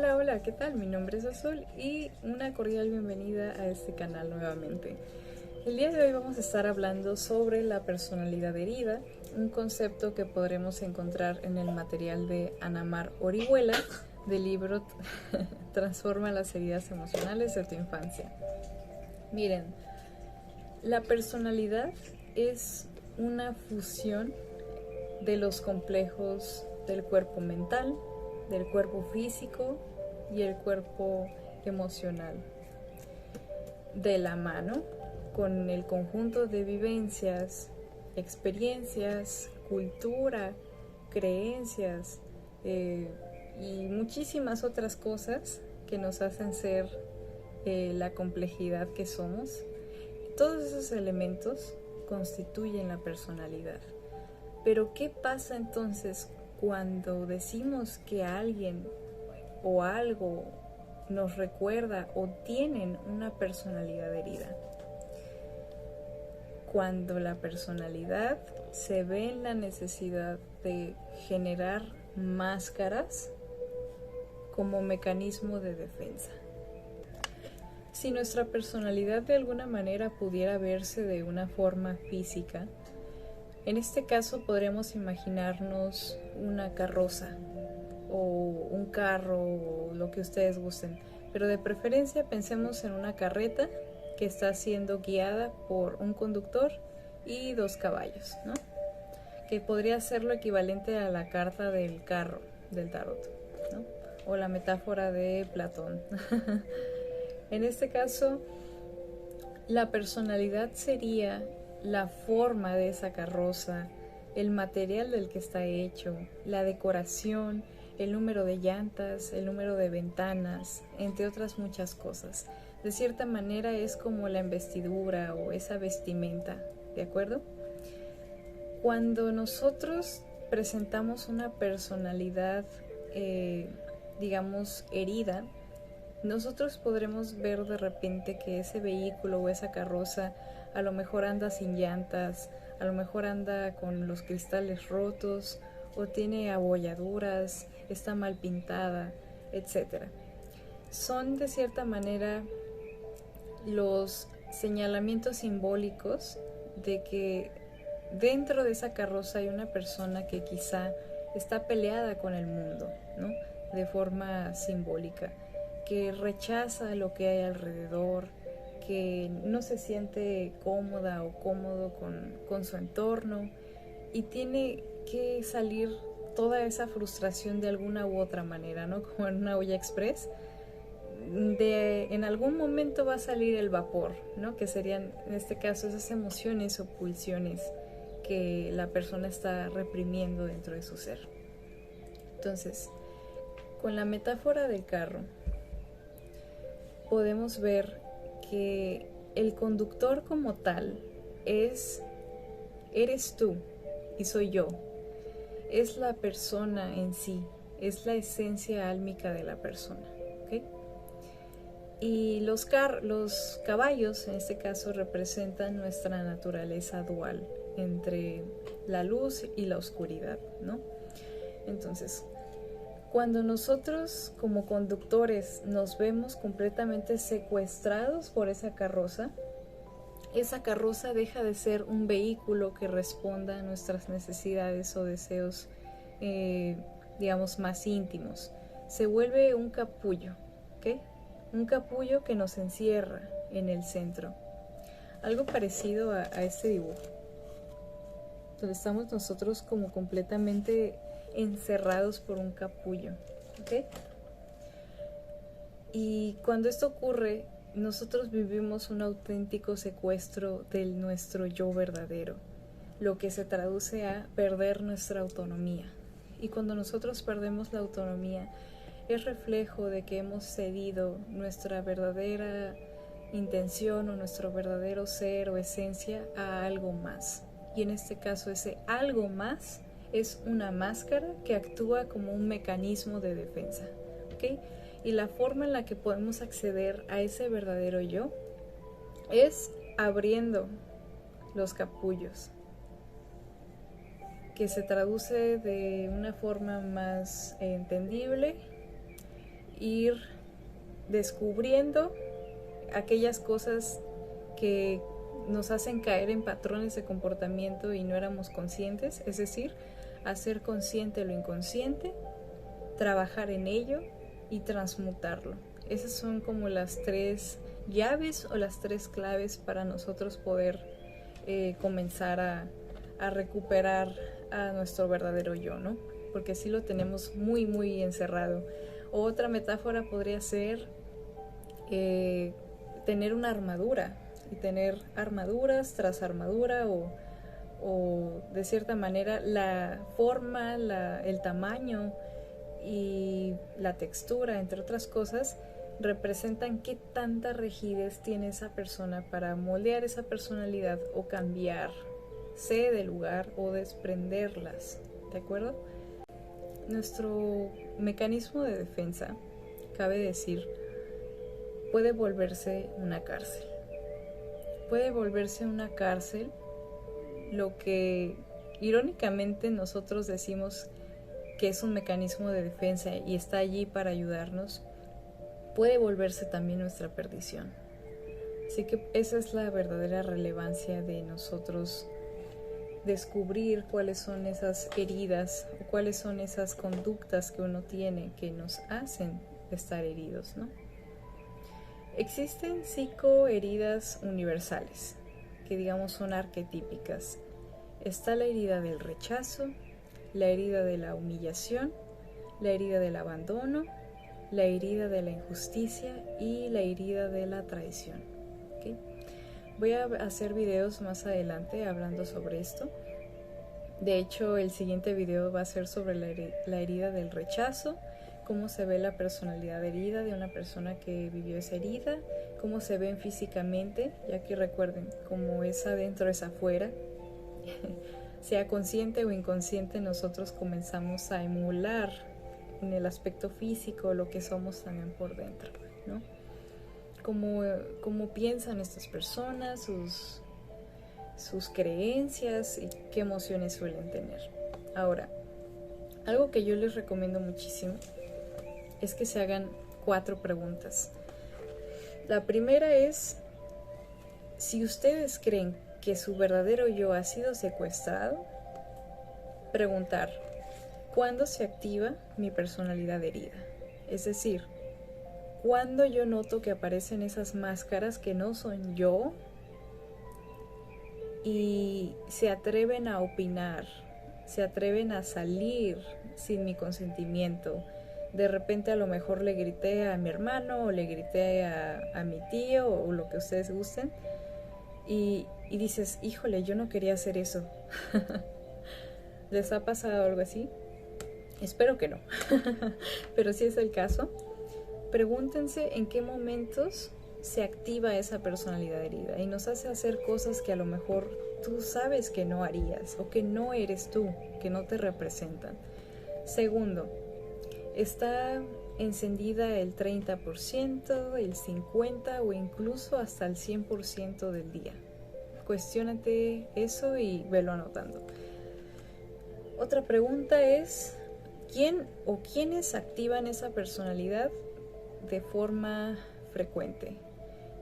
Hola, hola, ¿qué tal? Mi nombre es Azul y una cordial bienvenida a este canal nuevamente. El día de hoy vamos a estar hablando sobre la personalidad herida, un concepto que podremos encontrar en el material de Ana Mar Orihuela del libro Transforma las heridas emocionales de tu infancia. Miren, la personalidad es una fusión de los complejos del cuerpo mental, del cuerpo físico y el cuerpo emocional, de la mano con el conjunto de vivencias, experiencias, cultura, creencias y muchísimas otras cosas que nos hacen ser la complejidad que somos. Todos esos elementos constituyen la personalidad. Pero ¿qué pasa entonces cuando decimos que alguien o algo nos recuerda o tienen una personalidad herida? Cuando la personalidad se ve en la necesidad de generar máscaras como mecanismo de defensa. Si nuestra personalidad de alguna manera pudiera verse de una forma física, en este caso podremos imaginarnos una carroza o un carro o lo que ustedes gusten, pero de preferencia pensemos en una carreta que está siendo guiada por un conductor y 2 caballos, ¿no? Que podría ser lo equivalente a la carta del carro del tarot, ¿no? O la metáfora de Platón. En este caso, la personalidad sería la forma de esa carroza, el material del que está hecho, la decoración, el número de llantas, el número de ventanas, entre otras muchas cosas. De cierta manera es como la investidura o esa vestimenta, ¿de acuerdo? Cuando nosotros presentamos una personalidad, digamos, herida, nosotros podremos ver de repente que ese vehículo o esa carroza a lo mejor anda sin llantas, a lo mejor anda con los cristales rotos o tiene abolladuras, está mal pintada, etc. Son de cierta manera los señalamientos simbólicos de que dentro de esa carroza hay una persona que quizá está peleada con el mundo, ¿no? De forma simbólica, que rechaza lo que hay alrededor, que no se siente cómoda o cómodo con su entorno y tiene que salir toda esa frustración de alguna u otra manera, ¿no? Como en una olla express. En algún momento va a salir el vapor, ¿no? Que serían en este caso esas emociones o pulsiones que la persona está reprimiendo dentro de su ser. Entonces, con la metáfora del carro, podemos ver que el conductor como tal eres tú y soy yo. Es la persona en sí, es la esencia álmica de la persona, ¿ok? Y los caballos, en este caso, representan nuestra naturaleza dual entre la luz y la oscuridad, ¿no? Entonces, cuando nosotros como conductores nos vemos completamente secuestrados por esa carroza deja de ser un vehículo que responda a nuestras necesidades o deseos, digamos, más íntimos. Se vuelve un capullo, ¿ok? Un capullo que nos encierra en el centro. Algo parecido a este dibujo, donde estamos nosotros como completamente encerrados por un capullo, ¿ok? Y cuando esto ocurre, nosotros vivimos un auténtico secuestro de nuestro yo verdadero, lo que se traduce a perder nuestra autonomía. Y cuando nosotros perdemos la autonomía, es reflejo de que hemos cedido nuestra verdadera intención o nuestro verdadero ser o esencia a algo más. Y en este caso ese algo más es una máscara que actúa como un mecanismo de defensa, ¿ok? Y la forma en la que podemos acceder a ese verdadero yo es abriendo los capullos, que se traduce de una forma más entendible ir descubriendo aquellas cosas que nos hacen caer en patrones de comportamiento y no éramos conscientes, es decir, hacer consciente lo inconsciente, trabajar en ello y transmutarlo. Esas son como las 3 llaves o las 3 claves para nosotros poder comenzar a recuperar a nuestro verdadero yo, ¿no? Porque sí lo tenemos muy, muy encerrado. Otra metáfora podría ser tener una armadura y tener armaduras tras armadura o de cierta manera la forma, el tamaño y la textura, entre otras cosas, representan qué tanta rigidez tiene esa persona para moldear esa personalidad o cambiarse de lugar o desprenderlas, ¿de acuerdo? Nuestro mecanismo de defensa, cabe decir, puede volverse una cárcel. Puede volverse una cárcel lo que irónicamente nosotros decimos que es un mecanismo de defensa y está allí para ayudarnos, puede volverse también nuestra perdición. Así que esa es la verdadera relevancia de nosotros descubrir cuáles son esas heridas o cuáles son esas conductas que uno tiene que nos hacen estar heridos, ¿no? Existen 5 heridas universales que digamos son arquetípicas. Está la herida del rechazo, la herida de la humillación, la herida del abandono, la herida de la injusticia y la herida de la traición. ¿Okay? Voy a hacer videos más adelante hablando sobre esto. De hecho, el siguiente video va a ser sobre la herida del rechazo, cómo se ve la personalidad herida de una persona que vivió esa herida, cómo se ven físicamente, ya que recuerden, como es adentro es afuera. Sea consciente o inconsciente, nosotros comenzamos a emular en el aspecto físico lo que somos también por dentro, ¿no? Cómo piensan estas personas, sus creencias y qué emociones suelen tener. Ahora, algo que yo les recomiendo muchísimo es que se hagan 4 preguntas. La primera es, si ustedes creen que su verdadero yo ha sido secuestrado, preguntar, ¿cuándo se activa mi personalidad herida? Es decir, ¿cuándo yo noto que aparecen esas máscaras que no son yo y se atreven a opinar, se atreven a salir sin mi consentimiento? De repente a lo mejor le grité a mi hermano o le grité a mi tío o lo que ustedes gusten y dices, híjole, yo no quería hacer eso. ¿Les ha pasado algo así? Espero que no. Pero si es el caso, pregúntense en qué momentos se activa esa personalidad herida y nos hace hacer cosas que a lo mejor tú sabes que no harías o que no eres tú, que no te representan. Segundo, está encendida el 30%, el 50% o incluso hasta el 100% del día. Cuestiónate eso y velo anotando. Otra pregunta es, ¿quién o quiénes activan esa personalidad de forma frecuente?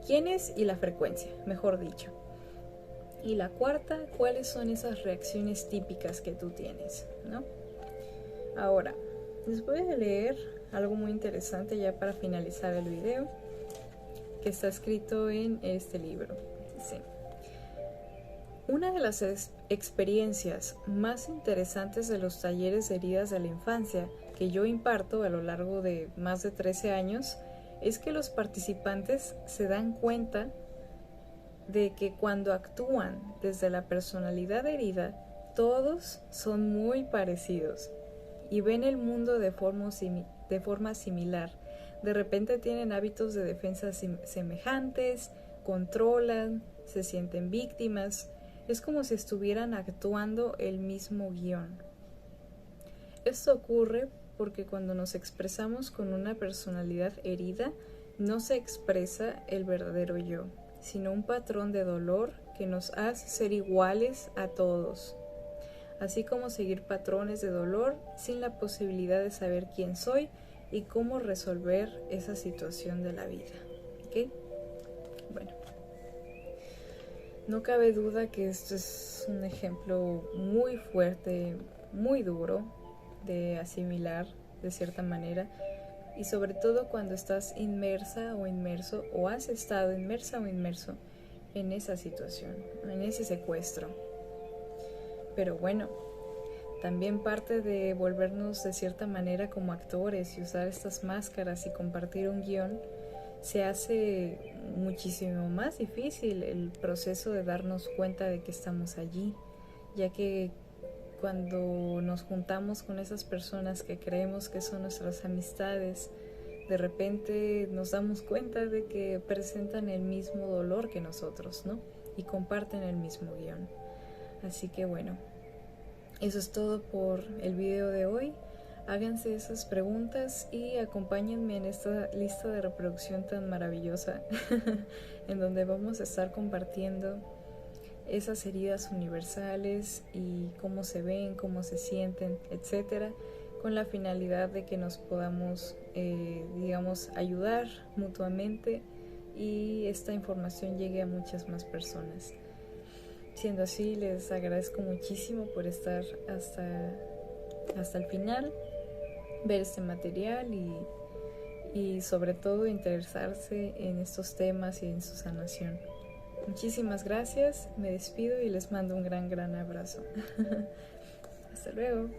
¿Quiénes y la frecuencia, mejor dicho? Y la cuarta, ¿cuáles son esas reacciones típicas que tú tienes, ¿no? Ahora, les voy a leer algo muy interesante ya para finalizar el video, que está escrito en este libro. Dice, una de las experiencias más interesantes de los talleres de heridas de la infancia que yo imparto a lo largo de más de 13 años es que los participantes se dan cuenta de que cuando actúan desde la personalidad herida, todos son muy parecidos y ven el mundo de forma similar. De repente tienen hábitos de defensa semejantes, controlan, se sienten víctimas. Es como si estuvieran actuando el mismo guión. Esto ocurre porque cuando nos expresamos con una personalidad herida, no se expresa el verdadero yo, sino un patrón de dolor que nos hace ser iguales a todos, así como seguir patrones de dolor sin la posibilidad de saber quién soy y cómo resolver esa situación de la vida. ¿Ok? Bueno, no cabe duda que esto es un ejemplo muy fuerte, muy duro de asimilar de cierta manera, y sobre todo cuando estás inmersa o inmerso, o has estado inmersa o inmerso en esa situación, en ese secuestro. Pero bueno, también parte de volvernos de cierta manera como actores y usar estas máscaras y compartir un guión, se hace muchísimo más difícil el proceso de darnos cuenta de que estamos allí, ya que cuando nos juntamos con esas personas que creemos que son nuestras amistades, de repente nos damos cuenta de que presentan el mismo dolor que nosotros, ¿no? Y comparten el mismo guión. Así que bueno, eso es todo por el video de hoy. Háganse esas preguntas y acompáñenme en esta lista de reproducción tan maravillosa en donde vamos a estar compartiendo esas heridas universales y cómo se ven, cómo se sienten, etcétera, con la finalidad de que nos podamos, ayudar mutuamente y esta información llegue a muchas más personas. Siendo así, les agradezco muchísimo por estar hasta el final, ver este material y sobre todo interesarse en estos temas y en su sanación. Muchísimas gracias, me despido y les mando un gran abrazo. Hasta luego.